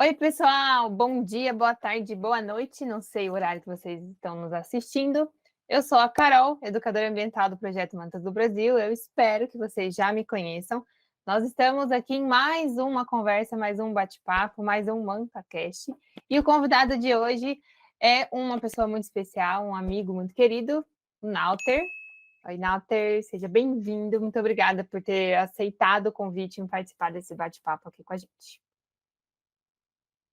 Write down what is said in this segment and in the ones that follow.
Oi, pessoal, bom dia, boa tarde, boa noite. Não sei o horário que vocês estão nos assistindo. Eu sou a Carol, educadora ambiental do Projeto Mantas do Brasil. Eu espero que vocês já me conheçam. Nós estamos aqui em mais uma conversa, mais um bate-papo, mais um MantaCast. E o convidado de hoje é uma pessoa muito especial, um amigo muito querido, o Nauter. Oi, Nauter, seja bem-vindo. Muito obrigada por ter aceitado o convite em participar desse bate-papo aqui com a gente.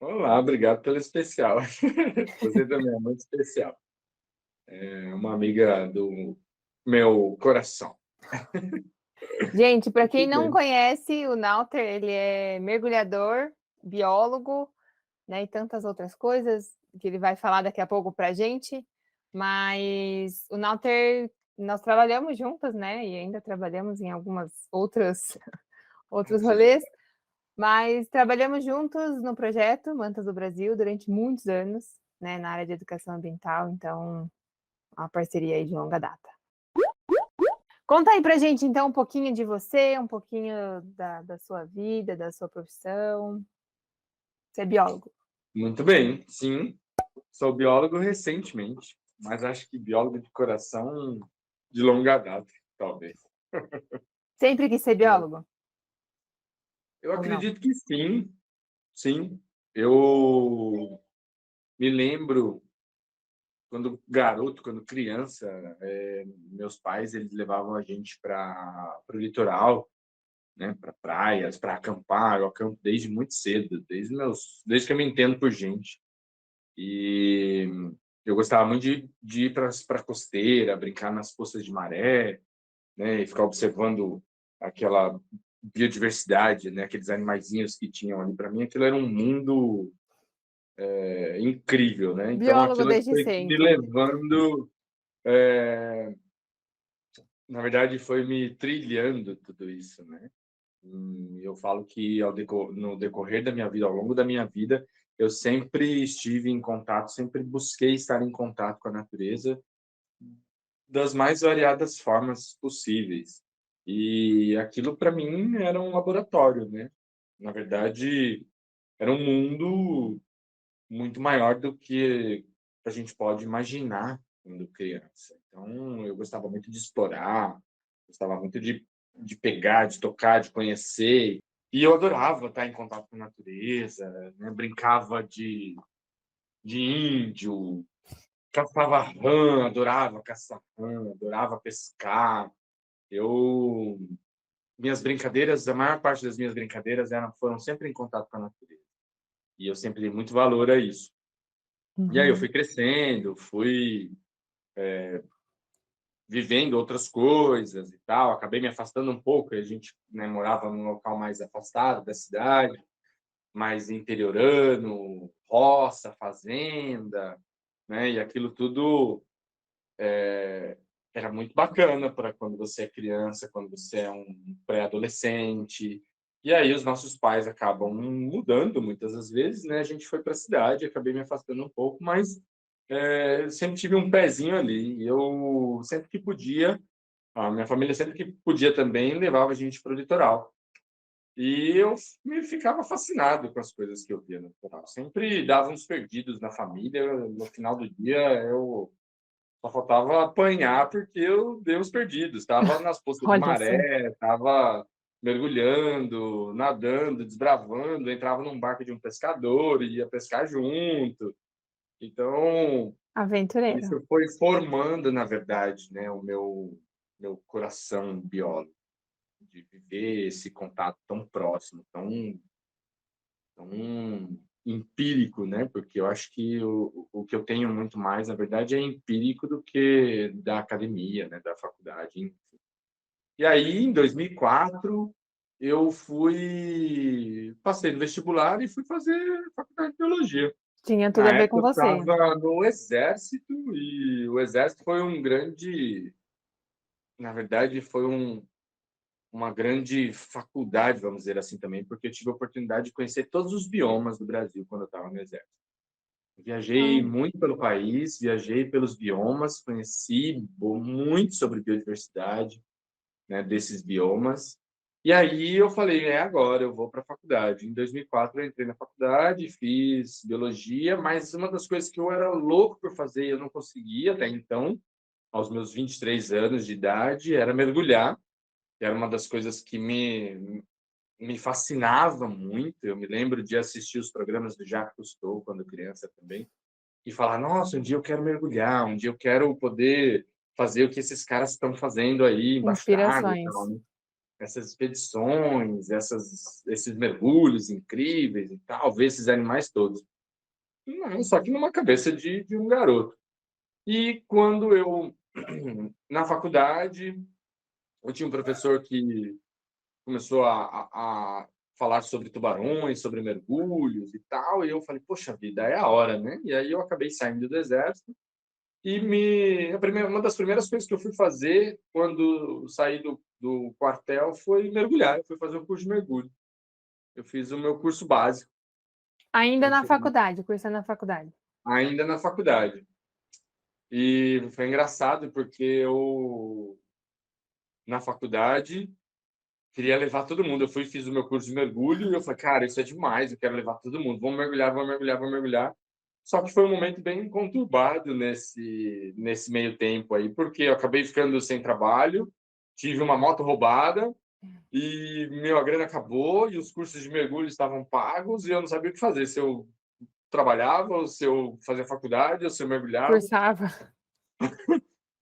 Olá, obrigado pelo especial. Você também é muito especial. É uma amiga do meu coração. Gente, para quem Muito não bem. conhece, o Nauter, ele é mergulhador, biólogo, né, e tantas outras coisas que ele vai falar daqui a pouco para a gente. Mas o Nauter, nós trabalhamos juntas, né, e ainda trabalhamos em algumas outras outros rolês, mas trabalhamos juntos no projeto Mantas do Brasil durante muitos anos, né, na área de educação ambiental, então, uma parceria aí de longa data. Conta aí pra gente, então, um pouquinho de você, um pouquinho da sua vida, da sua profissão. Você é biólogo. Muito bem, sim. Sou biólogo recentemente, mas acho que biólogo de coração de longa data, talvez. Sempre quis ser biólogo? Eu Ou não? acredito que sim, sim. Eu me lembro quando garoto, quando criança, meus pais eles levavam a gente para o litoral, né, para praias, para acampar. Eu acampo desde muito cedo, desde que eu me entendo por gente. E eu gostava muito de ir para a costeira, brincar nas poças de maré, né, e ficar observando aquela biodiversidade, né, aqueles animaizinhos que tinham ali. Para mim, aquilo era um mundo incrível, né? Então, Biólogo aquilo desde foi me sempre. levando, na verdade, foi me trilhando tudo isso, né? Eu falo que no decorrer da minha vida, ao longo da minha vida, eu sempre estive em contato, sempre busquei estar em contato com a natureza das mais variadas formas possíveis. E aquilo para mim era um laboratório, né? Na verdade, era um mundo muito maior do que a gente pode imaginar quando criança. Então, eu gostava muito de explorar, gostava muito de pegar, de tocar, de conhecer. E eu adorava estar em contato com a natureza, né? Brincava de índio, caçava rã, adorava caçar rã, adorava pescar. Eu, minhas brincadeiras, a maior parte das minhas brincadeiras foram sempre em contato com a natureza. E eu sempre dei muito valor a isso. E aí eu Uhum. fui crescendo, fui vivendo outras coisas e tal, acabei me afastando um pouco, a gente, né, morava num local mais afastado da cidade, mais interiorano, roça, fazenda, né? E aquilo tudo era muito bacana para quando você é criança, quando você é um pré-adolescente. E aí os nossos pais acabam mudando muitas das vezes, né? A gente foi para a cidade, acabei me afastando um pouco, mas sempre tive um pezinho ali. Eu sempre que podia, a minha família sempre que podia também levava a gente para o litoral. E eu me ficava fascinado com as coisas que eu via no litoral. Sempre dava uns perdidos na família. No final do dia, eu só faltava apanhar porque eu dei uns perdidos. Estava nas poças de Olha só. maré, estava mergulhando, nadando, desbravando, entrava num barco de um pescador e ia pescar junto. Então, Aventureiro. isso foi formando, na verdade, né, o meu coração biólogo, de viver esse contato tão próximo, tão empírico, né? Porque eu acho que o que eu tenho muito mais, na verdade, é empírico do que da academia, né? Da faculdade, enfim. E aí, em 2004, eu passei no vestibular e fui fazer faculdade de biologia. Tinha tudo a Na ver com época, eu você. estava no exército e o exército foi na verdade, foi uma grande faculdade, vamos dizer assim também, porque eu tive a oportunidade de conhecer todos os biomas do Brasil quando eu estava no exército. Viajei Olha. muito pelo país, viajei pelos biomas, conheci muito sobre biodiversidade, né, desses biomas. E aí eu falei, agora, eu vou para a faculdade. Em 2004 eu entrei na faculdade, fiz biologia, mas uma das coisas que eu era louco por fazer e eu não conseguia até então, aos meus 23 anos de idade, era mergulhar. Era uma das coisas que me fascinava muito. Eu me lembro de assistir os programas do Jacques Cousteau quando criança também e falar, nossa, um dia eu quero mergulhar, um dia eu quero poder fazer o que esses caras estão fazendo aí embaixo d'água e tal, Inspirações. né? Essas expedições, esses mergulhos incríveis e tal, ver esses animais todos. Não, só que numa cabeça de um garoto. E quando eu, na faculdade, eu tinha um professor que começou a falar sobre tubarões, sobre mergulhos e tal, e eu falei, poxa vida, é a hora, né? E aí eu acabei saindo do exército e uma das primeiras coisas que eu fui fazer quando saí do quartel foi mergulhar. Eu fui fazer um curso de mergulho. Eu fiz o meu curso básico, Ainda na faculdade, cursando na faculdade. ainda na faculdade. E foi engraçado porque eu, na faculdade, queria levar todo mundo. Eu fui fiz o meu curso de mergulho e eu falei, cara, isso é demais, eu quero levar todo mundo. Vamos mergulhar, vamos mergulhar, vamos mergulhar. Só que foi um momento bem conturbado nesse meio tempo aí, porque eu acabei ficando sem trabalho, tive uma moto roubada e a grana acabou e os cursos de mergulho estavam pagos e eu não sabia o que fazer, se eu trabalhava, ou se eu fazia faculdade, ou se eu mergulhava. Cursava.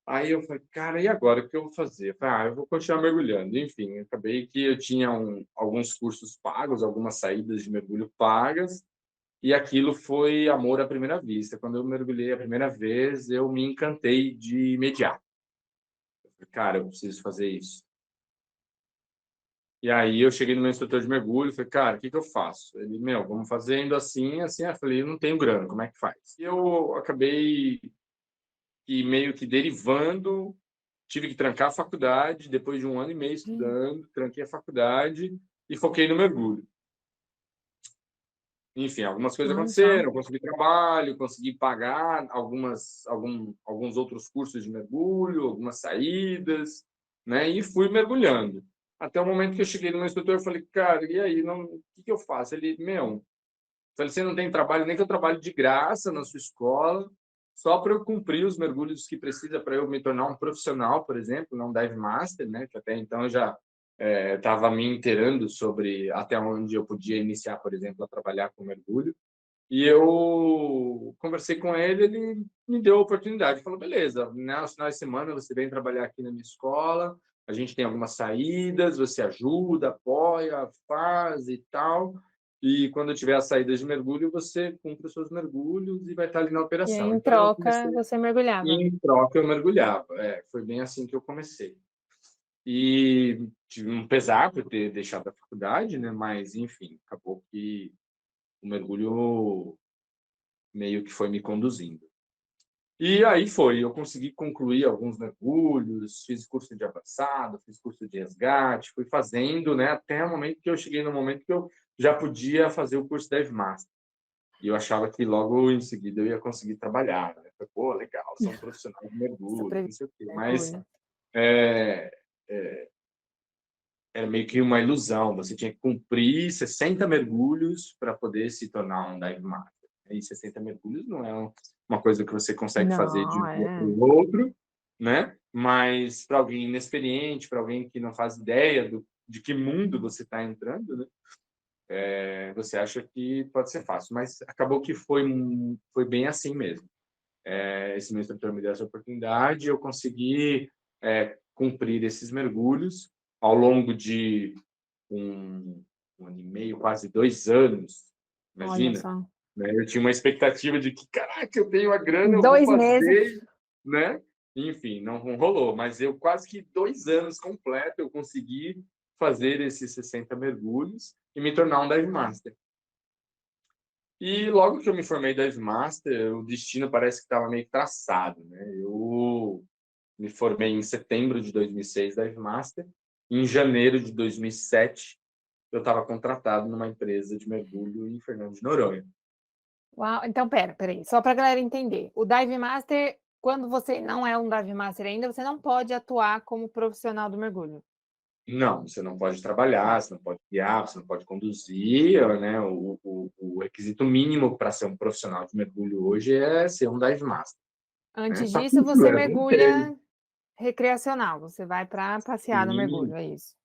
Aí eu falei, cara, e agora o que eu vou fazer? Eu falei, eu vou continuar mergulhando. Enfim, acabei que eu tinha alguns cursos pagos, algumas saídas de mergulho pagas, e aquilo foi amor à primeira vista. Quando eu mergulhei a primeira vez, eu me encantei de imediato. Eu falei, cara, eu preciso fazer isso. E aí eu cheguei no meu instrutor de mergulho, falei, cara, o que eu faço? Ele, vamos fazendo assim, assim. Eu falei, eu não tenho grana, como é que faz? E eu acabei meio que derivando. Tive que trancar a faculdade, depois de 1 ano e meio estudando, tranquei a faculdade e foquei no mergulho. Enfim, algumas coisas Olha só. aconteceram, consegui trabalho, consegui pagar alguns outros cursos de mergulho, algumas saídas, né? E fui mergulhando. Até o momento que eu cheguei no meu instrutor, eu falei, cara, e aí, o que eu faço? Ele, falei, você não tem trabalho, nem que eu trabalho de graça na sua escola, só para eu cumprir os mergulhos que precisa para eu me tornar um profissional, por exemplo, não dive master, né? Que até então eu já estava me inteirando sobre até onde eu podia iniciar, por exemplo, a trabalhar com mergulho. E eu conversei com ele, ele me deu a oportunidade. Falou, beleza, né, aos finais de semana você vem trabalhar aqui na minha escola, a gente tem algumas saídas, você ajuda, apoia, faz e tal. E quando tiver as saídas de mergulho, você cumpre os seus mergulhos e vai estar ali na E aí, operação. em Então, eu troca, comecei, você mergulhava. em troca, eu mergulhava. Foi bem assim que eu comecei. E tive um pesar por ter deixado a faculdade, né? Mas, enfim, acabou que o mergulho meio que foi me conduzindo. E aí eu consegui concluir alguns mergulhos, fiz curso de avançado, fiz curso de resgate, fui fazendo, né, até o momento que eu cheguei no momento que eu já podia fazer o curso Dive Master. E eu achava que logo em seguida eu ia conseguir trabalhar, né? Falei, pô, legal, sou um profissional de Essa mergulho, não previsão sei o quê. de Mas mergulho. é, era meio que uma ilusão. Você tinha que cumprir 60 mergulhos para poder se tornar um dive master. E 60 mergulhos não é uma coisa que você consegue fazer de Não, um dia para é. o outro, né? Mas para alguém inexperiente, para alguém que não faz ideia de que mundo você está entrando, né? Você acha que pode ser fácil, mas acabou que foi bem assim mesmo. Esse meu instrutor me deu essa oportunidade, eu consegui cumprir esses mergulhos ao longo de um ano e meio, quase 2 anos, Olha imagina, só. né? Eu tinha uma expectativa de que, caraca, eu tenho a grana, Em eu vou 2 meses. fazer, né? Enfim, não rolou, mas eu quase que 2 anos completo eu consegui fazer esses 60 mergulhos e me tornar um dive master. E logo que eu me formei dive master, o destino parece que estava meio traçado, né? Eu me formei em setembro de 2006 dive master, em janeiro de 2007 eu estava contratado numa empresa de mergulho em Fernando de Noronha. Uau, então peraí, só para a galera entender. O Dive Master, quando você não é um Dive Master ainda, você não pode atuar como profissional do mergulho. Não, você não pode trabalhar, você não pode guiar, você não pode conduzir, né? O requisito mínimo para ser um profissional de mergulho hoje é ser um dive master, né? Antes Só que disso, você eu não tenho. mergulha recreacional, você vai para passear no Sim, mergulho, é isso? Tá.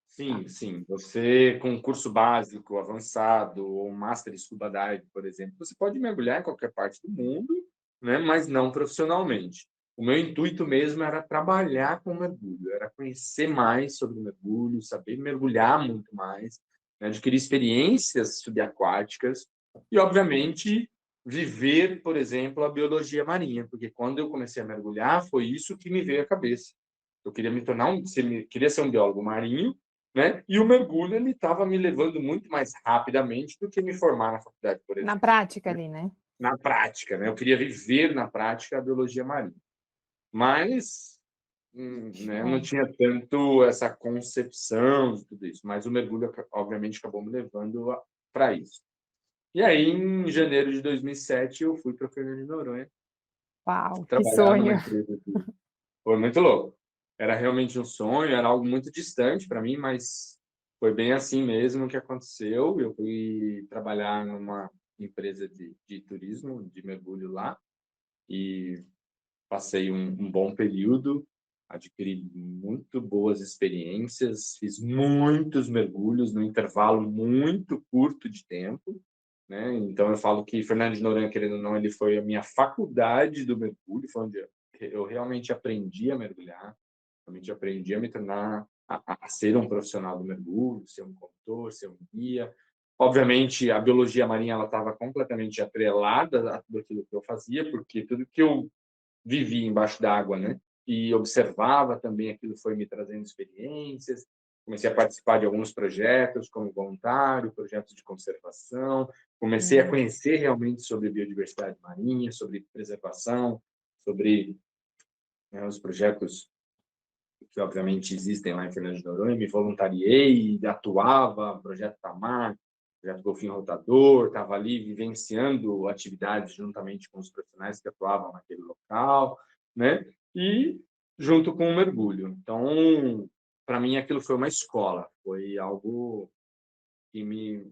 sim, sim. Você, com um curso básico, avançado, ou um Master em Scuba Dive, por exemplo, você pode mergulhar em qualquer parte do mundo, né? Mas não profissionalmente. O meu intuito mesmo era trabalhar com mergulho, era conhecer mais sobre mergulho, saber mergulhar muito mais, né? Adquirir experiências subaquáticas e, obviamente, viver, por exemplo, a biologia marinha, porque quando eu comecei a mergulhar, foi isso que me veio à cabeça. Eu queria me tornar queria ser um biólogo marinho, né? E o mergulho ele estava me levando muito mais rapidamente do que me formar na faculdade, por Na exemplo, prática né? ali, né? Na prática, né? Eu queria viver na prática a biologia marinha, mas né, não Show. tinha tanto essa concepção de tudo isso. Mas o mergulho, obviamente, acabou me levando para isso. E aí, em janeiro de 2007, eu fui para Fernando de Noronha Uau, que trabalhar numa sonho. empresa de... Foi muito louco. Era realmente um sonho, era algo muito distante para mim, mas foi bem assim mesmo que aconteceu. Eu fui trabalhar numa empresa de turismo, de mergulho lá, e passei um bom período, adquiri muito boas experiências, fiz muitos mergulhos no intervalo muito curto de tempo, né? Então eu falo que Fernando de Noronha, querendo ou não, ele foi a minha faculdade do mergulho, foi onde eu realmente aprendi a mergulhar, realmente aprendi a me tornar a ser um profissional do mergulho, ser um condutor, ser um guia. Obviamente, a biologia marinha ela estava completamente atrelada a tudo aquilo que eu fazia, porque tudo que eu vivia embaixo d'água, né? E observava também aquilo foi me trazendo experiências. Comecei a participar de alguns projetos como voluntário, projetos de conservação. Comecei a Hum, conhecer realmente sobre biodiversidade marinha, sobre preservação, sobre os projetos que obviamente existem lá em Fernando de Noronha. Me voluntariei, atuava, projeto Tamar, projeto Golfinho Rotador, estava ali vivenciando atividades juntamente com os profissionais que atuavam naquele local, né? E junto com o mergulho. Então, para mim, aquilo foi uma escola, foi algo que me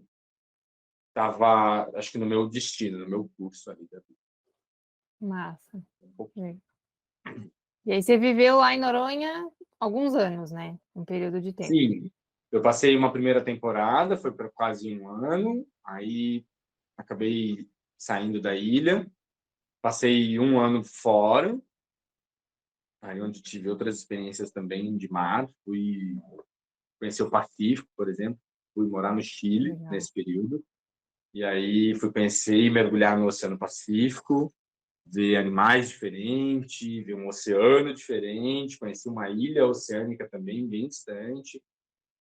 estava, acho que no meu destino, no meu curso ali da vida. massa. Um pouquinho. É. E aí você viveu lá em Noronha alguns anos, né? Um período de tempo. Sim, eu passei uma primeira temporada, foi para quase um ano, aí acabei saindo da ilha, passei um ano fora, aí onde tive outras experiências também de mar, fui conhecer o Pacífico, por exemplo, fui morar no Chile Legal. nesse período, e aí fui conhecer e mergulhar no Oceano Pacífico, ver animais diferentes, ver um oceano diferente, conheci uma ilha oceânica também bem distante,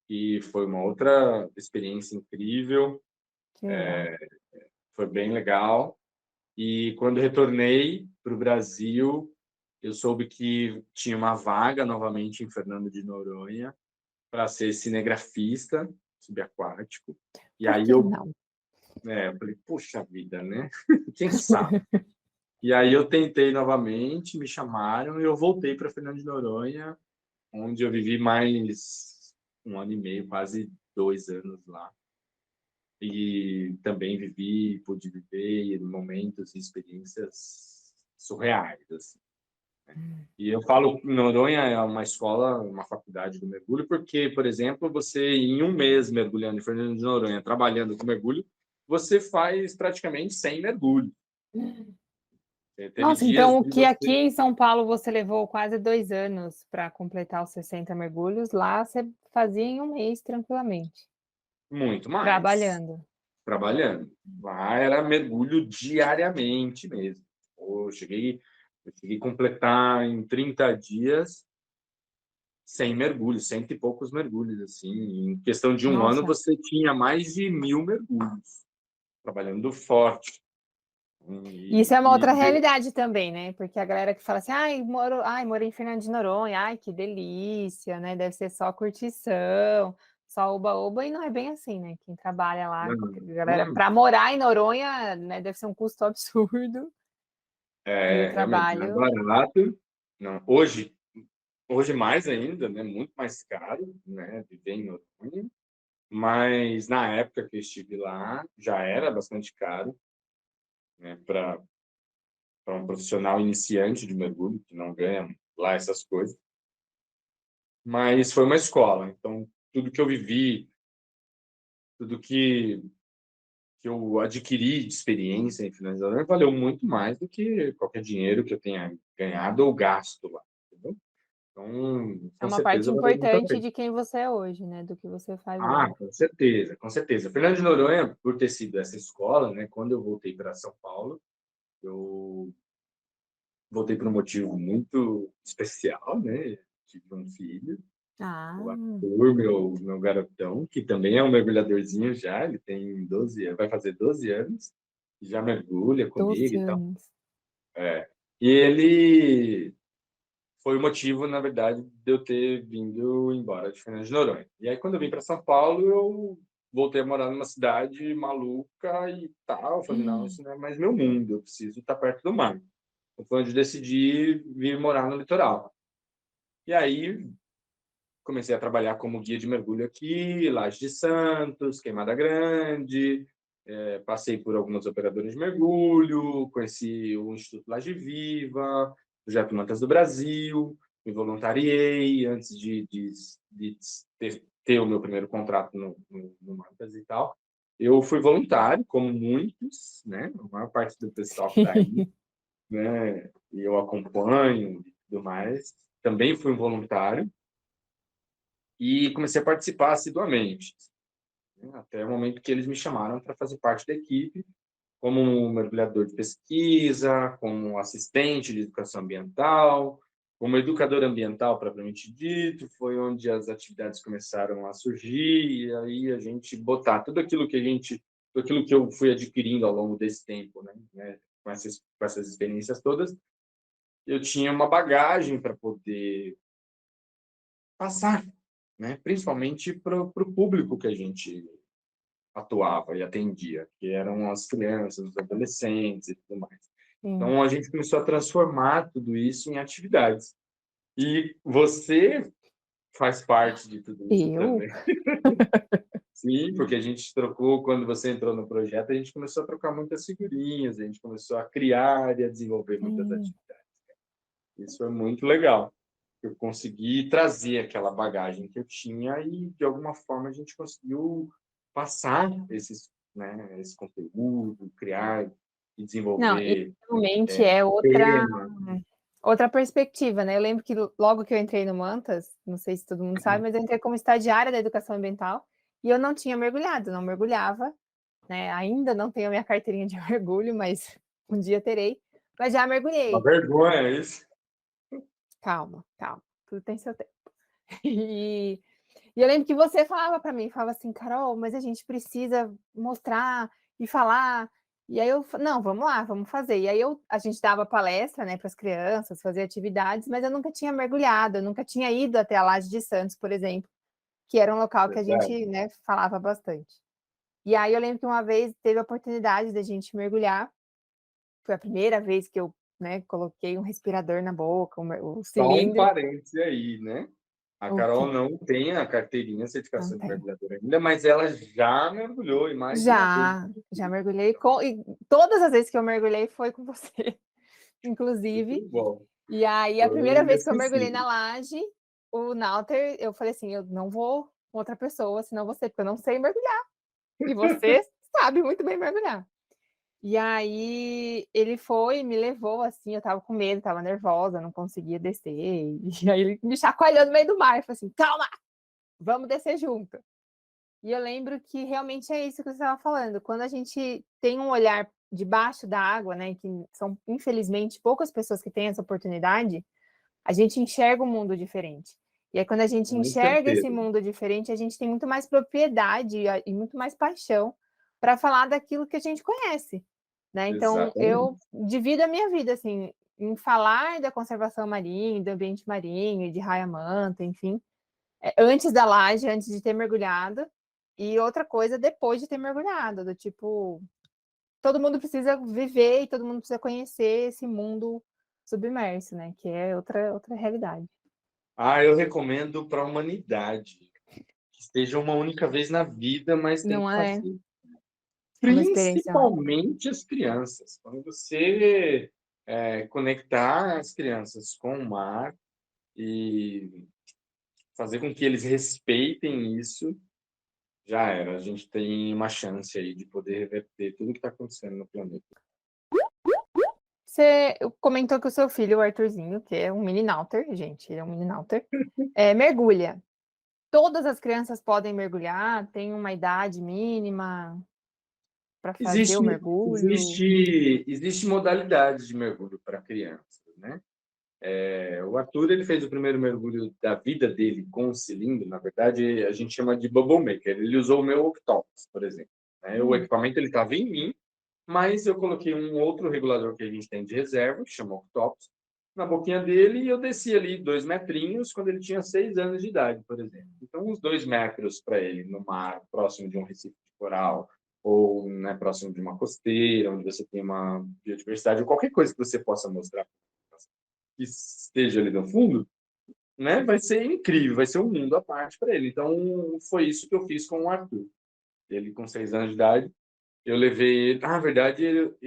e foi uma outra experiência incrível, Que legal. foi bem legal. E quando retornei para o Brasil, eu soube que tinha uma vaga novamente em Fernando de Noronha para ser cinegrafista subaquático. E Por aí que não? eu falei, puxa vida, né? Quem sabe? E aí eu tentei novamente, me chamaram e eu voltei para Fernando de Noronha, onde eu vivi mais um ano e meio, quase 2 anos lá. E também pude viver momentos e experiências surreais, assim. E eu falo que Noronha é uma escola, uma faculdade do mergulho, porque, por exemplo, você em um mês mergulhando em Fernando de Noronha, trabalhando com mergulho, você faz praticamente 100 mergulhos. Teve Nossa, dias então o de que aqui você... em São Paulo você levou quase 2 anos para completar os 60 mergulhos, lá você fazia em um mês tranquilamente, Muito mais, trabalhando. trabalhando. Lá era mergulho diariamente mesmo. Eu cheguei a completar em 30 dias 100 mergulhos, cento e poucos mergulhos, assim. Em questão de um ano, Nossa, você tinha mais de 1.000 mergulhos, trabalhando forte. isso E, é uma outra e, realidade também, né? Porque a galera que fala assim, morei em Fernando de Noronha, ai, que delícia, né? Deve ser só curtição, só oba-oba, e não é bem assim, né? Quem trabalha lá, galera, não, para morar em Noronha, né, deve ser um custo absurdo. E o realmente não é trabalho, barato. Não. Hoje, Hoje mais ainda, né? Muito mais caro, né? Viver em Noronha. Mas na época que eu estive lá, já era bastante caro, né? Para um profissional iniciante de mergulho, que não ganha lá essas coisas. Mas foi uma escola. Então, tudo que eu vivi, tudo que eu adquiri de experiência em finalizador valeu muito mais do que qualquer dinheiro que eu tenha ganhado ou gasto lá, entendeu? Então, É com uma parte certeza valeu muito a importante pena. de quem você é hoje, né? Do que você faz Ah, hoje. com certeza, com certeza. Fernando de Noronha, por ter sido essa escola, né, quando eu voltei para São Paulo, eu voltei por um motivo muito especial, né? Tive um filho, o Ah, Arthur, meu garotão, que também é um mergulhadorzinho já, ele tem 12 anos, vai fazer 12 anos, já mergulha comigo 12 e tal. anos. É. E ele foi o motivo, na verdade, de eu ter vindo embora de Fernando de Noronha. E aí, quando eu vim para São Paulo, eu voltei a morar numa cidade maluca e tal. Eu falei, não, isso não é mais meu mundo, eu preciso estar perto do mar. Então, foi onde eu decidi vir morar no litoral. E aí, comecei a trabalhar como guia de mergulho aqui, Laje de Santos, Queimada Grande, passei por algumas operadoras de mergulho, conheci o Instituto Laje Viva, o Projeto Mantas do Brasil, me voluntariei antes de ter o meu primeiro contrato no Mantas e tal. Eu fui voluntário, como muitos, né? A maior parte do pessoal que está aí, né? E eu acompanho e tudo mais. Também fui um voluntário e comecei a participar assiduamente, né? Até o momento que eles me chamaram para fazer parte da equipe, como um mergulhador de pesquisa, como assistente de educação ambiental, como educador ambiental propriamente dito. Foi onde as atividades começaram a surgir, e aí a gente botar tudo aquilo que eu fui adquirindo ao longo desse tempo, né, com essas experiências todas, eu tinha uma bagagem para poder passar, né, principalmente para o público que a gente atuava e atendia, que eram as crianças, os adolescentes e tudo mais. Sim. Então, a gente começou a transformar tudo isso em atividades. E você faz parte de tudo isso Eu? também. Sim, porque a gente trocou, quando você entrou no projeto, a gente começou a trocar muitas figurinhas, a gente começou a criar e a desenvolver muitas Sim. atividades. Isso é muito legal. Eu consegui trazer aquela bagagem que eu tinha e, de alguma forma, a gente conseguiu passar esse conteúdo, criar e Não, e desenvolver realmente é tema. outra perspectiva, né? Eu lembro que logo que eu entrei no Mantas, não sei se todo mundo sabe, mas eu entrei como estagiária da educação ambiental e eu não tinha mergulhado, não mergulhava, né? Ainda não tenho a minha carteirinha de mergulho, mas um dia terei. Mas já Uma mergulhei. vergonha isso. Calma, calma, tudo tem seu tempo. E, e eu lembro que você falava para mim, falava assim, Carol, mas a gente precisa mostrar e falar. E aí eu, não, vamos lá, vamos fazer. E aí a gente dava palestra, né, para as crianças, fazer atividades, mas eu nunca tinha mergulhado, eu nunca tinha ido até a Laje de Santos, por exemplo, que era um local que a Verdade. gente, né, falava bastante. E aí eu lembro que uma vez teve a oportunidade da gente mergulhar, foi a primeira vez que eu, né, coloquei um respirador na boca, o Só um cilindro, parêntese aí, né? A o que Carol não tem a carteirinha, a não certificação de tem. mergulhadora ainda, mas ela já mergulhou em mais de uma vez. Já mergulhei com, e todas as vezes que eu mergulhei foi com você, Muito inclusive. bom. E aí, a Foi primeira vez que eu mergulhei na inesquecível. laje, o Nauter, eu falei assim: eu não vou com outra pessoa, senão você, porque eu não sei mergulhar. E você sabe muito bem mergulhar. E aí, ele foi, me levou assim, eu tava com medo, tava nervosa, não conseguia descer. E aí, ele me chacoalhou no meio do mar, falou assim: calma, vamos descer junto. E eu lembro que realmente é isso que você estava falando. Quando a gente tem um olhar debaixo da água, né, que são infelizmente poucas pessoas que têm essa oportunidade, a gente enxerga um mundo diferente. E aí quando a gente Com enxerga esse certeza. mundo diferente, a gente tem muito mais propriedade e muito mais paixão para falar daquilo que a gente conhece, né? Então eu Exatamente. divido a minha vida assim em falar da conservação marinha, do ambiente marinho, de raia-manta, enfim, antes da laje, antes de ter mergulhado, e outra coisa depois de ter mergulhado, do tipo, todo mundo precisa viver e todo mundo precisa conhecer esse mundo submerso, né? Que é outra realidade. Eu recomendo para a humanidade. Que seja uma única vez na vida, mas tem Não que é? fazer. É uma experiência única. Principalmente as crianças. Quando você conectar as crianças com o mar e fazer com que eles respeitem isso, já era. A gente tem uma chance aí de poder reverter tudo que está acontecendo no planeta. Você comentou que o seu filho, o Arthurzinho, que é um mini Nauter, gente, ele é um mini Nauter, mergulha. Todas as crianças podem mergulhar? Tem uma idade mínima para fazer o Existe, mergulho? existe modalidades de mergulho para crianças, né? O Arthur ele fez o primeiro mergulho da vida dele com o cilindro. Na verdade, a gente chama de Bubble Maker. Ele usou o meu Octopus, por exemplo, né? O Hum. equipamento ele estava em mim, mas eu coloquei um outro regulador que a gente tem de reserva, que chama Octopus, na boquinha dele e eu desci ali 2 metrinhos quando ele tinha 6 anos de idade, por exemplo. Então, uns 2 metros para ele no mar, próximo de um recife de coral, ou né, próximo de uma costeira, onde você tem uma biodiversidade, ou qualquer coisa que você possa mostrar que esteja ali no fundo, né, vai ser incrível, vai ser um mundo à parte para ele. Então, foi isso que eu fiz com o Arthur. Ele com 6 anos de idade, eu levei ele. Na verdade, eu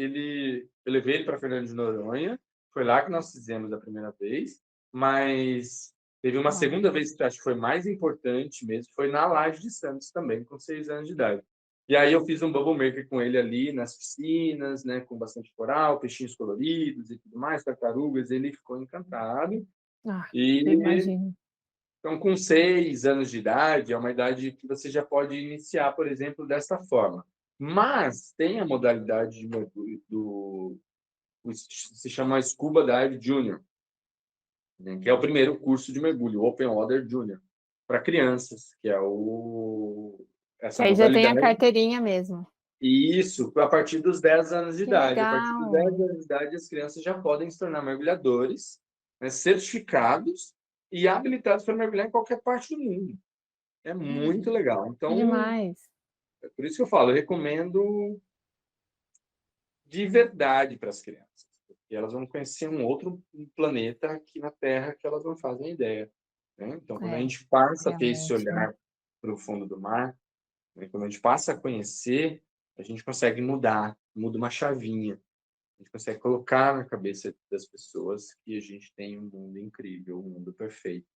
levei ele para Fernando de Noronha. Foi lá que nós fizemos a primeira vez, mas teve uma Ah, segunda vez que eu acho que foi mais importante mesmo, foi na Laje de Santos também, com 6 anos de idade. E aí eu fiz um bubble maker com ele ali nas piscinas, né, com bastante coral, peixinhos coloridos e tudo mais, tartarugas. Ele ficou encantado. eu E imagino. então, com 6 anos de idade, é uma idade que você já pode iniciar, por exemplo, dessa forma. Mas tem a modalidade de mergulho se chama Scuba Dive Junior, né, que é o primeiro curso de mergulho, o Open Water Junior, para crianças, que é Que essa aí já tem a modalidade. carteirinha mesmo. E isso a partir dos 10 anos de Que idade. A partir dos 10 legal! anos de idade, as crianças já podem se tornar mergulhadores, né, certificados e habilitados para mergulhar em qualquer parte do mundo. É muito legal. Que Então, demais! é por isso que eu falo, eu recomendo de verdade para as crianças, porque elas vão conhecer um outro planeta aqui na Terra que elas não fazem ideia, né? Então, quando a É, gente passa a ter esse realmente. olhar para o fundo do mar, né, quando a gente passa a conhecer, a gente consegue mudar, muda uma chavinha. A gente consegue colocar na cabeça das pessoas que a gente tem um mundo incrível, um mundo perfeito,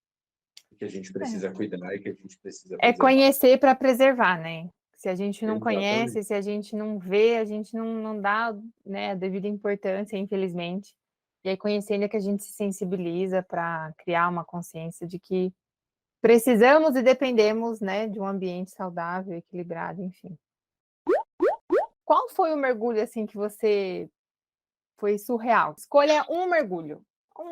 que a gente precisa É. cuidar e que a gente precisa É preservar. conhecer para preservar, né? Se a gente não Exatamente. conhece, se a gente não vê, a gente não dá, né, a devida importância, infelizmente. E aí, conhecendo é que a gente se sensibiliza para criar uma consciência de que precisamos e dependemos, né, de um ambiente saudável, equilibrado, enfim. Qual foi o mergulho, assim, que você foi surreal? Escolha um mergulho.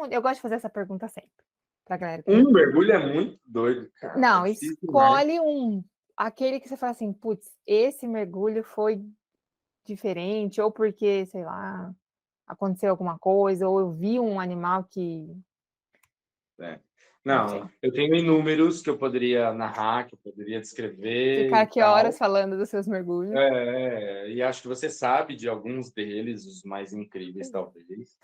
Eu gosto de fazer essa pergunta sempre, para a galera que Um mergulha. mergulho é muito doido, cara. É Não, difícil demais. escolhe um. Aquele que você fala assim, putz, esse mergulho foi diferente, ou porque, sei lá, aconteceu alguma coisa, ou eu vi um animal que, Né? não Não, sei, eu tenho inúmeros que eu poderia narrar, que eu poderia descrever ficar e aqui horas tal. falando dos seus mergulhos. E acho que você sabe de alguns deles, os mais incríveis, talvez.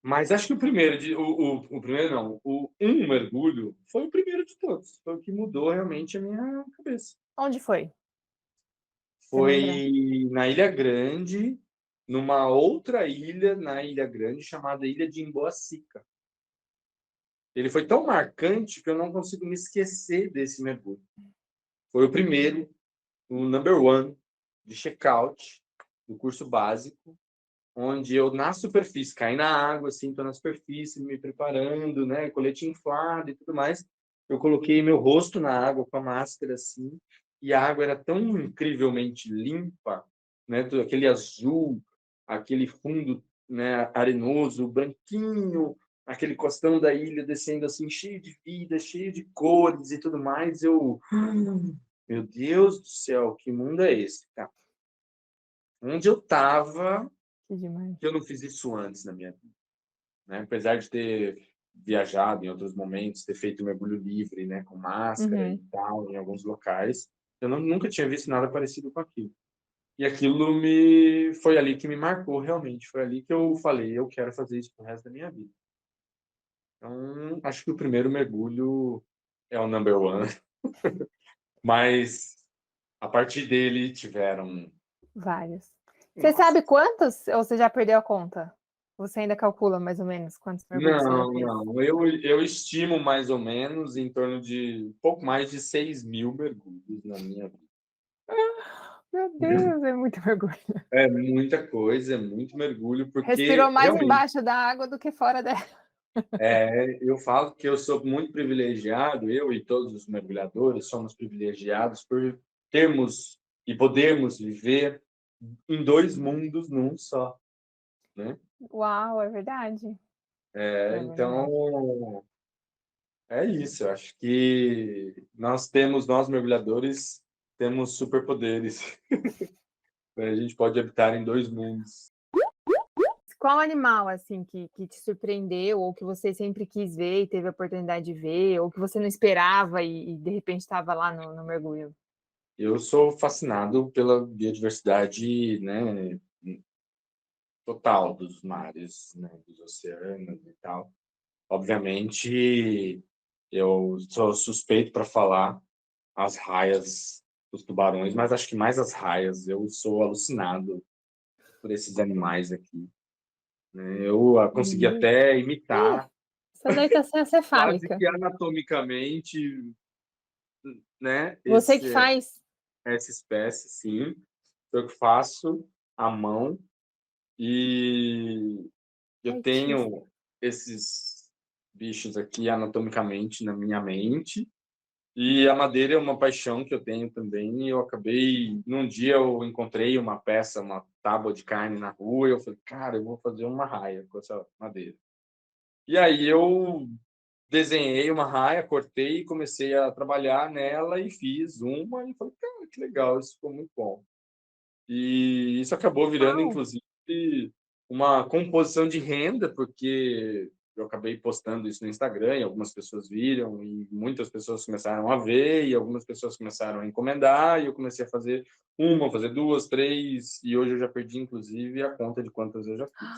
Mas acho que o primeiro, o primeiro não, o um mergulho foi o primeiro de todos. Foi o que mudou realmente a minha cabeça. Onde foi? Você lembra? Foi na Ilha Grande, numa outra ilha na Ilha Grande, chamada Ilha de Imboacica. Ele foi tão marcante que eu não consigo me esquecer desse mergulho. Foi o primeiro, o number one de check-out do curso básico, onde eu na superfície, caí na água, assim, tô na superfície, me preparando, né, colete inflado e tudo mais. Eu coloquei meu rosto na água com a máscara, assim, e a água era tão incrivelmente limpa, né, aquele azul, aquele fundo, né, arenoso, branquinho, aquele costão da ilha descendo assim, cheio de vida, cheio de cores e tudo mais. Meu Deus do céu, que mundo é esse, cara? Onde eu estava, Que demais. que eu não fiz isso antes na minha vida, né? Apesar de ter viajado em outros momentos, ter feito mergulho livre, né, com máscara e Uhum. tal, em alguns locais, eu nunca tinha visto nada parecido com aquilo. E aquilo me foi ali que me marcou realmente, foi ali que eu falei, eu quero fazer isso pro resto da minha vida. Então, acho que o primeiro mergulho é o number one, mas a partir dele tiveram, Vários. Você nossa, sabe quantos ou você já perdeu a conta? Você ainda calcula mais ou menos quantos mergulhos você já não, fez? não, eu estimo mais ou menos em torno de um pouco mais de 6.000 mergulhos na minha vida. Meu Deus, é muito mergulho. É muita coisa, é muito mergulho, Respirou porque mais realmente, embaixo da água do que fora dela. eu falo que eu sou muito privilegiado, eu e todos os mergulhadores somos privilegiados por termos e podermos viver em 2 mundos num só, né. Uau, é verdade. É verdade. Então, é isso, eu acho que nós mergulhadores, temos superpoderes. A gente pode habitar em 2 mundos. Qual animal, assim, que te surpreendeu ou que você sempre quis ver e teve a oportunidade de ver, ou que você não esperava e de repente estava lá no mergulho? Eu sou fascinado pela biodiversidade, né, total dos mares, né, dos oceanos e tal. Obviamente, eu sou suspeito para falar as raias, os tubarões, mas acho que mais as raias. Eu sou alucinado por esses animais aqui, né. Eu consegui Meu até Ih, imitar, essa daí tá sem quase acefálica. que anatomicamente, né, Você que faz? essa espécie, sim. Eu que faço à mão e eu Artista. tenho esses bichos aqui anatomicamente na minha mente. E a madeira é uma paixão que eu tenho também. E eu acabei, num dia eu encontrei uma peça, uma tábua de carne na rua, e eu falei, cara, eu vou fazer uma raia com essa madeira. E aí eu desenhei uma raia, cortei, comecei a trabalhar nela e fiz uma e falei, cara, que legal, isso ficou muito bom. E isso acabou virando, Uau! inclusive, uma composição de renda, porque eu acabei postando isso no Instagram e algumas pessoas viram, e muitas pessoas começaram a ver, e algumas pessoas começaram a encomendar, e eu comecei a fazer uma, fazer duas, três, e hoje eu já perdi, inclusive, a conta de quantas eu já fiz.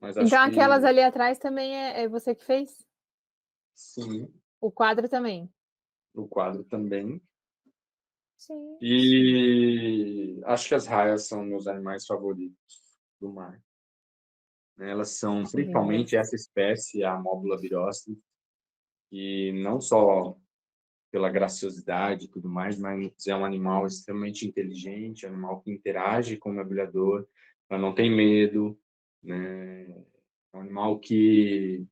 Mas acho Então aquelas que ali atrás também é você que fez? sim, O quadro também? o quadro também. Gente. E acho que as raias são meus animais favoritos do mar, né? Elas são, Lindas. principalmente essa espécie, a Móbula virostre, que não só pela graciosidade e tudo mais, mas é um animal extremamente inteligente, é um animal que interage com o mergulhador, ela não tem medo, né? É um animal que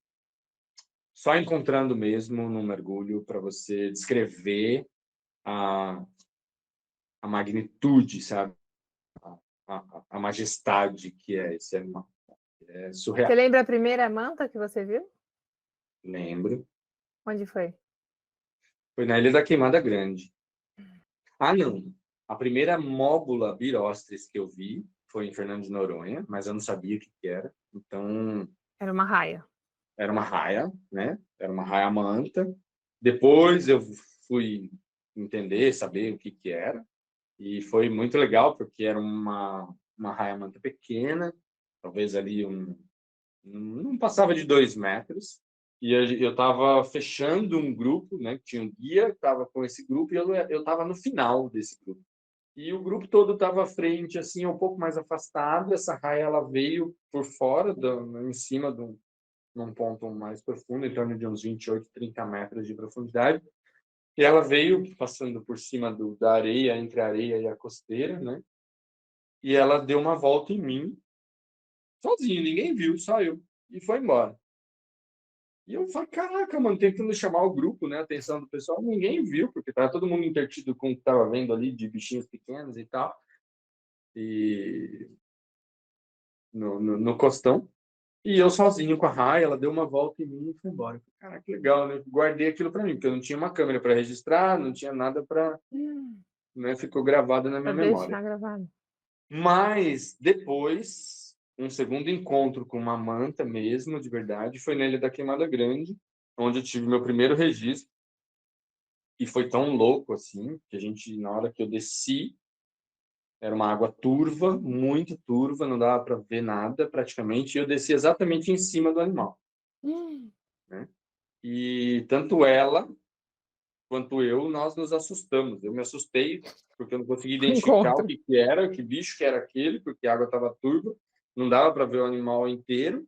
só encontrando mesmo no mergulho para você descrever a, a magnitude, sabe? A majestade que é esse animal. É Você surreal. lembra a primeira manta que você viu? Lembro. Onde foi? Foi na Ilha da Queimada Grande. Ah, não. A primeira móbula birostris que eu vi foi em Fernando de Noronha, mas eu não sabia o que que era. Então, Era uma raia. era uma raia, né? Era uma raia manta. Depois eu fui entender, saber o que que era. E foi muito legal, porque era uma raia manta pequena, talvez ali não passava de 2 metros. E eu estava fechando um grupo, né? Que tinha um guia, estava com esse grupo e eu estava no final desse grupo. E o grupo todo estava à frente, assim, um pouco mais afastado. Essa raia ela veio por fora, em cima de num ponto mais profundo, em torno de uns 28, 30 metros de profundidade. E ela veio passando por cima da areia, entre a areia e a costeira, né? E ela deu uma volta em mim, sozinho, ninguém viu, só eu. E foi embora. E eu falei, caraca, mano, tentando chamar o grupo, né? A atenção do pessoal, ninguém viu, porque tava todo mundo entretido com o que tava vendo ali de bichinhos pequenos e tal. E no costão. E eu sozinho com a raia, ela deu uma volta em mim e foi embora. Caraca, que legal, né? Guardei aquilo para mim, porque eu não tinha uma câmera para registrar, não tinha nada para, né? Ficou gravado na minha Pra memória. deixar gravado. Mas depois, um segundo encontro com uma manta mesmo, de verdade, foi na Ilha da Queimada Grande, onde eu tive meu primeiro registro. E foi tão louco assim, que a gente, na hora que eu desci, era uma água turva, muito turva, não dava para ver nada praticamente, e eu desci exatamente em cima do animal. né? E tanto ela quanto eu, nós nos assustamos. Eu me assustei porque eu não conseguia identificar o Encontro. que que era, que bicho que era aquele, porque a água estava turva, não dava para ver o animal inteiro,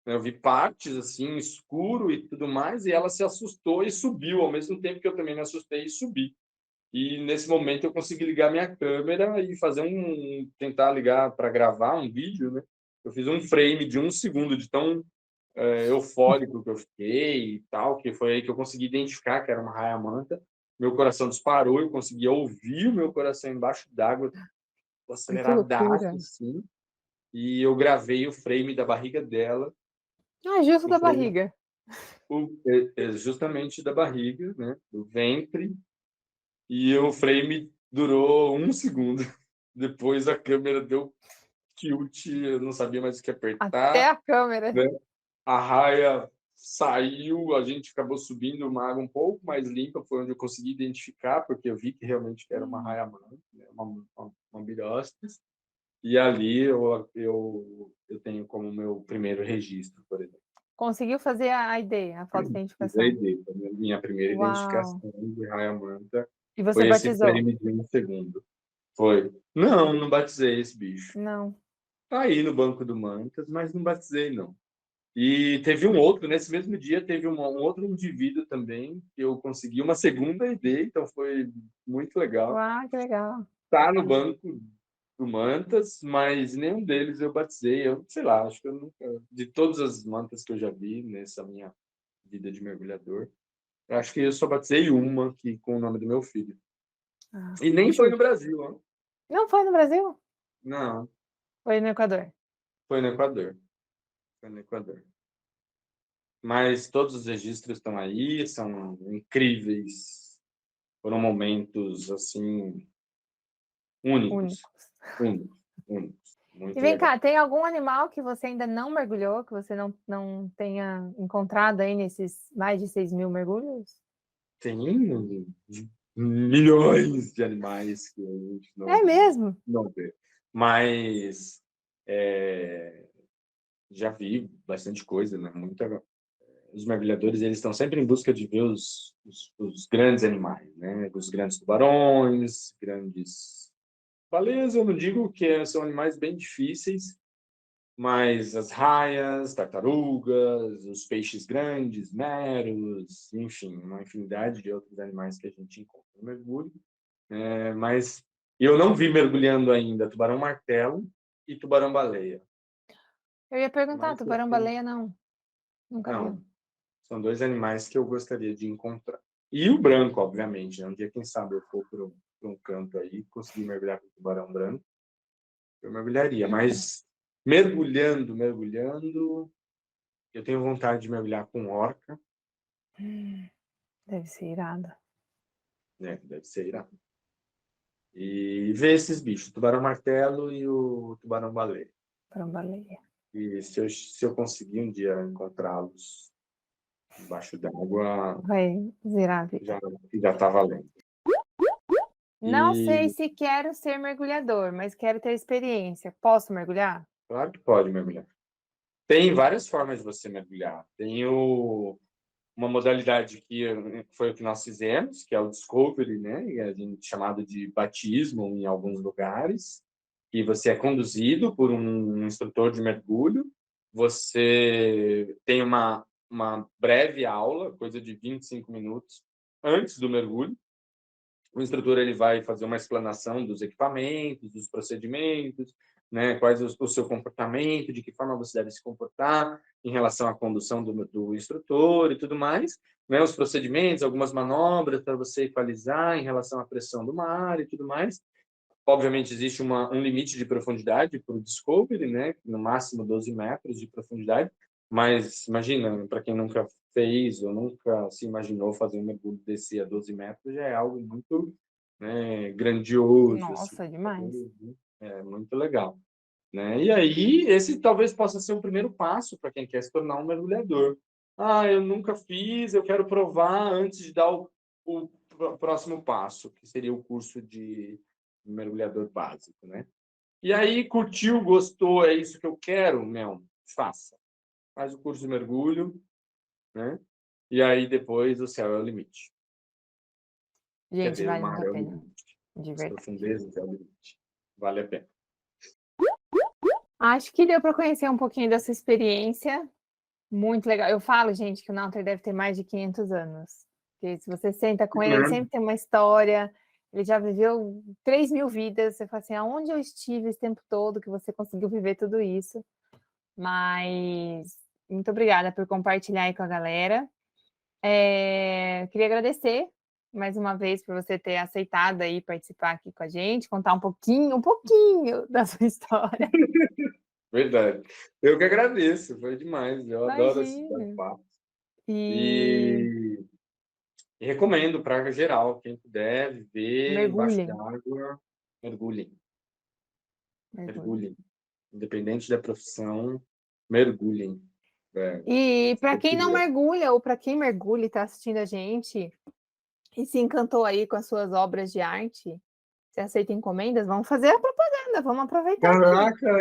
né? Eu vi partes assim, escuro e tudo mais, e ela se assustou e subiu, ao mesmo tempo que eu também me assustei e subi. E nesse momento eu consegui ligar minha câmera e fazer tentar ligar para gravar um vídeo, né? Eu fiz um frame de 1 segundo de tão eufórico que eu fiquei e tal, que foi aí que eu consegui identificar que era uma raia-manta. Meu coração disparou, eu consegui ouvir o meu coração embaixo d'água, Ai, que loucura. aceleradaço, assim, e eu gravei o frame da barriga dela, Ah, justo o da frame barriga. justamente da barriga, né, do ventre, e o frame durou 1 segundo. Depois a câmera deu tilt, eu não sabia mais o que Até apertar, a câmera. né? A raia saiu, a gente acabou subindo uma água um pouco mais limpa, foi onde eu consegui identificar, porque eu vi que realmente era uma raia-manta, né? Uma Byrostris, e ali eu tenho como meu primeiro registro, por exemplo. Conseguiu fazer a ID, a foto de Fiz a identificação. ID, minha primeira Uau! identificação de raia-manta E você foi esse batizou? frame de 1 segundo. Foi. Não, não batizei esse bicho. Não. Tá aí no banco do Mantas, mas não batizei, não. E teve um outro, nesse mesmo dia, teve um outro indivíduo também, que eu consegui uma segunda ID, então foi muito legal. Uau, que legal. Tá no banco do Mantas, mas nenhum deles eu batizei. Eu sei lá, acho que eu nunca. De todas as mantas que eu já vi nessa minha vida de mergulhador, eu acho que eu só batizei uma que, com o nome do meu filho. Ah, E nem foi bicho. no Brasil, ó. Não foi no Brasil? Não, Foi no Equador. foi no Equador. Foi no Equador. Mas todos os registros estão aí, são incríveis. Foram momentos, assim, únicos, Únicos. únicos, únicos. E Muito vem legal. cá, tem algum animal que você ainda não mergulhou, que você não tenha encontrado aí nesses mais de 6.000 mergulhos? Tem milhões de animais que a gente É mesmo? não vê. Mas é, já vi bastante coisa, né? Os mergulhadores eles estão sempre em busca de ver os grandes animais, né? Os grandes tubarões, grandes baleias. Eu não digo que são animais bem difíceis, mas as raias, tartarugas, os peixes grandes, meros, enfim, uma infinidade de outros animais que a gente encontra no mergulho. Mas eu não vi mergulhando ainda tubarão-martelo e tubarão-baleia. Eu ia perguntar, Mas eu tubarão-baleia não, nunca vi. não, são dois animais que eu gostaria de encontrar. E o branco, obviamente, né? Um dia, quem sabe, eu for para um canto aí e conseguir mergulhar com o tubarão branco, eu mergulharia. Mas mergulhando, eu tenho vontade de mergulhar com orca, Deve ser irado. né? Deve ser irado. E ver esses bichos, o tubarão-martelo e o tubarão-baleia. Tubarão-baleia. E se eu conseguir um dia encontrá-los embaixo d'água, Vai zerar a vida. já está valendo. Não sei E se quero ser mergulhador, mas quero ter experiência. Posso mergulhar? claro que pode mergulhar. Tem várias formas de você mergulhar. Tem uma modalidade que foi o que nós fizemos, que é o Discovery, né? E a gente chamado de batismo em alguns lugares, e você é conduzido por um instrutor de mergulho. Você tem uma breve aula, coisa de 25 minutos antes do mergulho. O instrutor ele vai fazer uma explanação dos equipamentos, dos procedimentos, né, quais o seu comportamento, de que forma você deve se comportar em relação à condução do instrutor e tudo mais, né, os procedimentos, algumas manobras para você equalizar em relação à pressão do mar e tudo mais. Obviamente existe um limite de profundidade para o Discovery, né, no máximo 12 metros de profundidade, mas imagina, para quem nunca fez ou nunca se imaginou fazer um mergulho desse a 12 metros, já é algo muito, né, grandioso, assim, Nossa, demais. é muito legal, né? E aí, esse talvez possa ser o primeiro passo para quem quer se tornar um mergulhador. Ah, eu nunca fiz, eu quero provar antes de dar o próximo passo, que seria o curso de mergulhador básico, né? E aí, curtiu, gostou, é isso que eu quero? Meu, faça. Faz o curso de mergulho, né? E aí depois o céu é o limite. Quer Gente, dizer, o vale muito mar a é o pena, limite. de As verdade. profundezas é o limite. Vale a pena. Acho que deu para conhecer um pouquinho dessa experiência. Muito legal. Eu falo, gente, que o Nauter deve ter mais de 500 anos. Porque se você senta com ele, sempre tem uma história. Ele já viveu 3.000 vidas. Você fala assim, aonde eu estive esse tempo todo que você conseguiu viver tudo isso? Mas muito obrigada por compartilhar aí com a galera. Queria agradecer mais uma vez por você ter aceitado aí participar aqui com a gente, contar um pouquinho da sua história. Verdade. Eu que agradeço, foi demais. Eu adoro esses Imagina. papos. E E recomendo para geral, quem puder viver embaixo mergulhem, d'água, mergulhem, mergulhem. mergulhem. Independente da profissão, mergulhem. É, E para quem não segura. mergulha, ou para quem mergulha e está assistindo a gente e se encantou aí com as suas obras de arte, você aceita encomendas? Vamos fazer a propaganda, vamos aproveitar aqui. Caraca,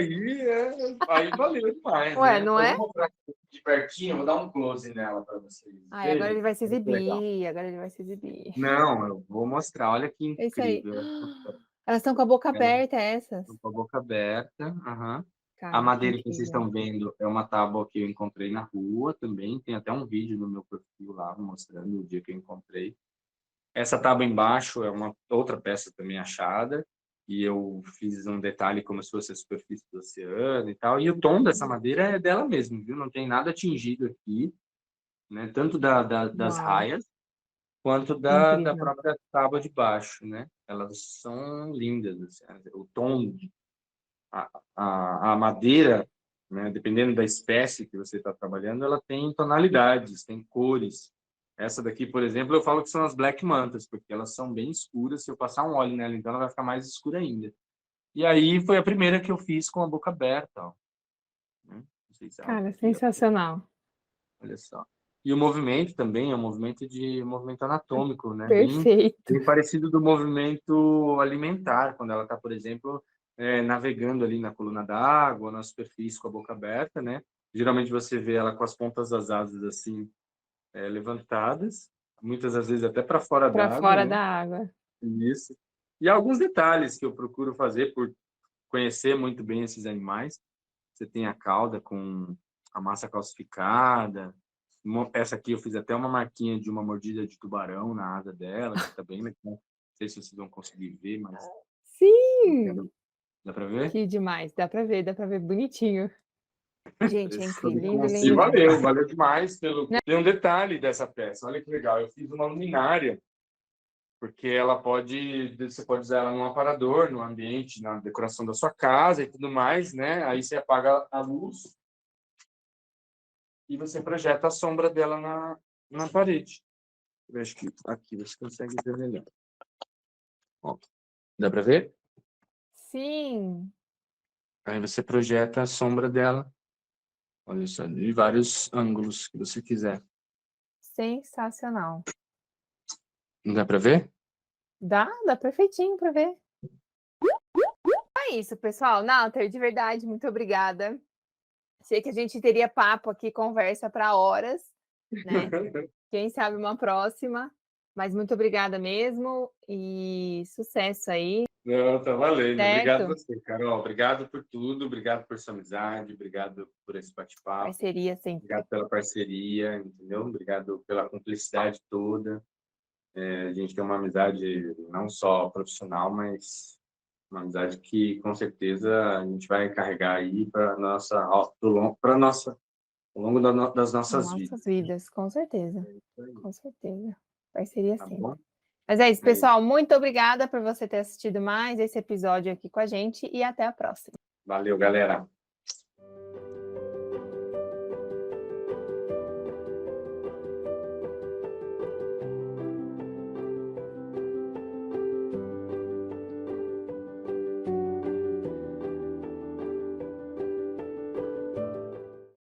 aí valeu demais, Ué, né? não Eu é? vou mostrar aqui de pertinho, vou dar um close nela para vocês Ai, agora ele verem. vai se Olha que legal. exibir, agora ele vai se exibir. Não, eu vou mostrar, olha que É isso aí. incrível. Elas estão com a boca Ela aberta, essas. tá com a boca aberta. Aham. A Cara, que madeira que vocês incrível. estão vendo é uma tábua que eu encontrei na rua também. Tem até um vídeo no meu perfil lá mostrando o dia que eu encontrei. Essa tábua embaixo é uma outra peça também achada. E eu fiz um detalhe como se fosse a superfície do oceano e tal. E o tom dessa madeira é dela mesmo, viu? Não tem nada tingido aqui, né? Tanto das Uau, raias quanto que da incrível. própria tábua de baixo, né? Elas são lindas, assim. O tom, a madeira, né? Dependendo da espécie que você está trabalhando, ela tem tonalidades, tem cores. Essa daqui, por exemplo, eu falo que são as black mantas, porque elas são bem escuras. Se eu passar um óleo nela, então ela vai ficar mais escura ainda. E aí foi a primeira que eu fiz com a boca aberta, ó, né? Não sei se ela tá Cara, aqui, ó. sensacional. Olha só. E o movimento também é um movimento anatômico, né? Perfeito. Bem parecido do movimento alimentar, quando ela está, por exemplo, navegando ali na coluna d'água, na superfície com a boca aberta, né? Geralmente você vê ela com as pontas das asas assim, levantadas, muitas das vezes até para fora Para d'água, fora da né? água. Isso. E alguns detalhes que eu procuro fazer por conhecer muito bem esses animais. Você tem a cauda com a massa calcificada. Essa aqui eu fiz até uma marquinha de uma mordida de tubarão na asa dela, que tá bem legal. Não sei se vocês vão conseguir ver, mas Sim! dá para ver? Que demais. Dá para ver bonitinho. Gente, é incrível. Lindo, E lindo, lindo. valeu demais pelo. Tem um detalhe dessa peça, olha que legal. Eu fiz uma luminária, porque você pode usar ela num aparador, no ambiente, na decoração da sua casa e tudo mais, né? Aí você apaga a luz e você projeta a sombra dela na parede. Eu acho que aqui você consegue ver melhor. Ó, dá para ver? Sim, Aí você projeta a sombra dela, olha só, de vários ângulos que você quiser. sensacional. Não dá para ver? Dá perfeitinho para ver. É isso, pessoal. Nauter, de verdade, muito obrigada. Sei que a gente teria papo aqui, conversa para horas, né? Quem sabe uma próxima. Mas muito obrigada mesmo e sucesso aí, Não, tá valendo. Obrigado a certo? você, Carol. Obrigado por tudo, obrigado por sua amizade, obrigado por esse bate-papo, Parceria sempre. obrigado pela parceria, entendeu? Obrigado pela cumplicidade toda. A gente tem uma amizade não só profissional, mas uma amizade que com certeza a gente vai carregar aí ao longo das nossas Nossas vidas. vidas, com certeza. É isso aí, Com certeza. Parceria tá sempre. bom? Mas é isso, É isso. pessoal. Muito obrigada por você ter assistido mais esse episódio aqui com a gente e até a próxima. Valeu, galera.